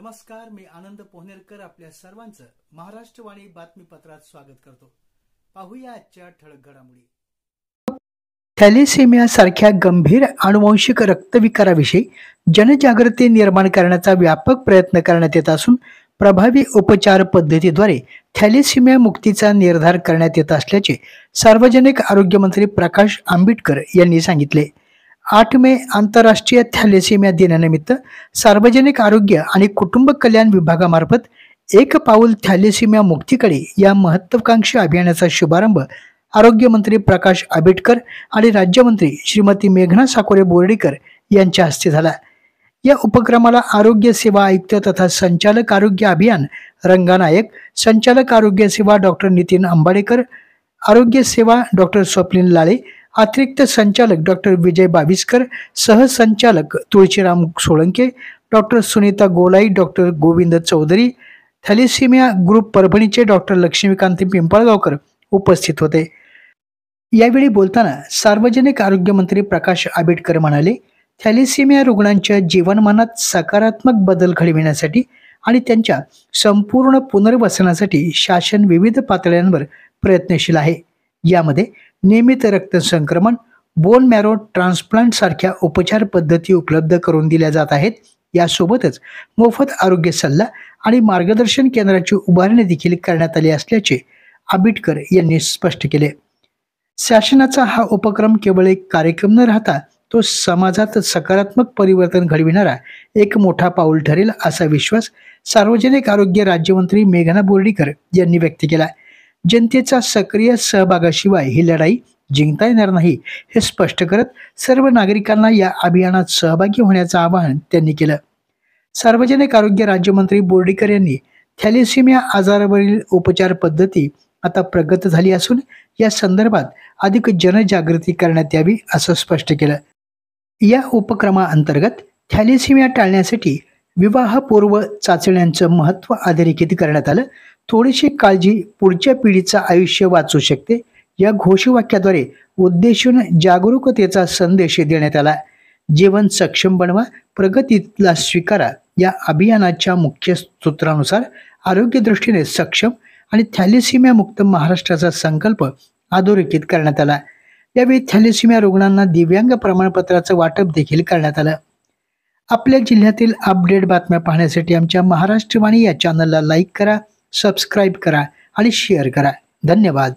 नमस्कार, मी आनंद पोहनेरकर आपल्या सर्वांचं महाराष्ट्रवाणी बातमीपत्रात स्वागत करतो. पाहूया आजच्या ठळक घडामोडी. थॅलेसेमिया सारख्या गंभीर आनुवंशिक रक्तविकाराविषयी जनजागृती निर्माण करण्याचा व्यापक प्रयत्न करण्यात येत असून प्रभावी उपचार पद्धतीद्वारे थॅलेसेमिया मुक्तीचा निर्धार करण्यात येत असल्याचे सार्वजनिक आरोग्य मंत्री प्रकाश आंबेडकर यांनी सांगितले. 8 मे आंतरराष्ट्रीय थॅलेसेमिया दिनानिमित्त सार्वजनिक आरोग्य आणि कुटुंब कल्याण विभागामार्फत एक पाऊल थॅलेसेमिया मुक्तीकडे या महत्त्वाकांक्षी अभियानाचा शुभारंभ आरोग्यमंत्री प्रकाश आंबेडकर आणि राज्यमंत्री श्रीमती मेघना साकोरे बोर्डीकर यांच्या हस्ते झाला. या उपक्रमाला आरोग्य सेवा आयुक्त तथा संचालक आरोग्य अभियान रंगानायक, संचालक आरोग्य सेवा डॉक्टर नितीन अंबाडेकर, आरोग्य सेवा डॉक्टर स्वप्नील लाळे, अतिरिक्त संचालक डॉक्टर विजय बाविस्कर, सहसंचालक Tulshiram Solanke, doctor Sunita Golai, doctor Govind Chaudhari, thalassemia group परभणीचे डॉक्टर लक्ष्मीकांत पिंपळगावकर उपस्थित होते. यावेळी बोलताना सार्वजनिक आरोग्य मंत्री प्रकाश आंबेडकर म्हणाले, थॅलेसेमिया रुग्णांच्या जीवनमानात सकारात्मक बदल घडविण्यासाठी आणि त्यांच्या संपूर्ण पुनर्वसनासाठी शासन विविध पातळ्यांवर प्रयत्नशील आहे. यामध्ये नियमित रक्त संक्रमण, बोन मॅरो ट्रान्सप्लांट सारख्या उपचार पद्धती उपलब्ध करून दिल्या जात आहेत. यासोबतच मोफत आरोग्य सल्ला आणि मार्गदर्शन केंद्राची उभारणी देखील करण्यात आली असल्याचे आंबेडकर यांनी स्पष्ट केले. शासनाचा हा उपक्रम केवळ एक कार्यक्रम न राहता तो समाजात सकारात्मक परिवर्तन घडविणारा एक मोठा पाऊल ठरेल असा विश्वास सार्वजनिक आरोग्य राज्यमंत्री मेघना बोर्डीकर यांनी व्यक्त केला. जनतेचा सक्रिय सहभागाशिवाय ही लढाई जिंकता येणार नाही हे स्पष्ट करत सर्व नागरिकांना या अभियानात सहभागी होण्याचं आवाहन त्यांनी केलं. सार्वजनिक आरोग्य राज्यमंत्री बोर्डीकर यांनी थॅलेसेमिया आजारावरील उपचार पद्धती आता प्रगत झाली असून या संदर्भात अधिक जनजागृती करण्यात यावी असं स्पष्ट केलं. या उपक्रमाअंतर्गत थॅलेसेमिया टाळण्यासाठी विवाहपूर्व चाचण्यांचं महत्त्व अधोरेखित करण्यात आलं. थोडीशी काळजी पुढच्या पिढीचं आयुष्य वाचू शकते या घोषवाक्याद्वारे उद्देशून जागरूकतेचा संदेश देण्यात आला. जीवन सक्षम बनवा, प्रगतीला स्वीकारा या अभियानाच्या मुख्य सूत्रानुसार आरोग्य दृष्टीने सक्षम आणि थॅलेसेमिया मुक्त महाराष्ट्राचा संकल्प अधोरेखित करण्यात आला. यावेळी थॅलेसेमिया रुग्णांना दिव्यांग प्रमाणपत्राचं वाटप देखील करण्यात आलं. आपल्या जिल्ह्यातील अपडेट बातम्या पाहण्यासाठी आमच्या महाराष्ट्रवाणी या चॅनलला लाईक करा, सबस्क्राईब करा आणि शेअर करा. धन्यवाद.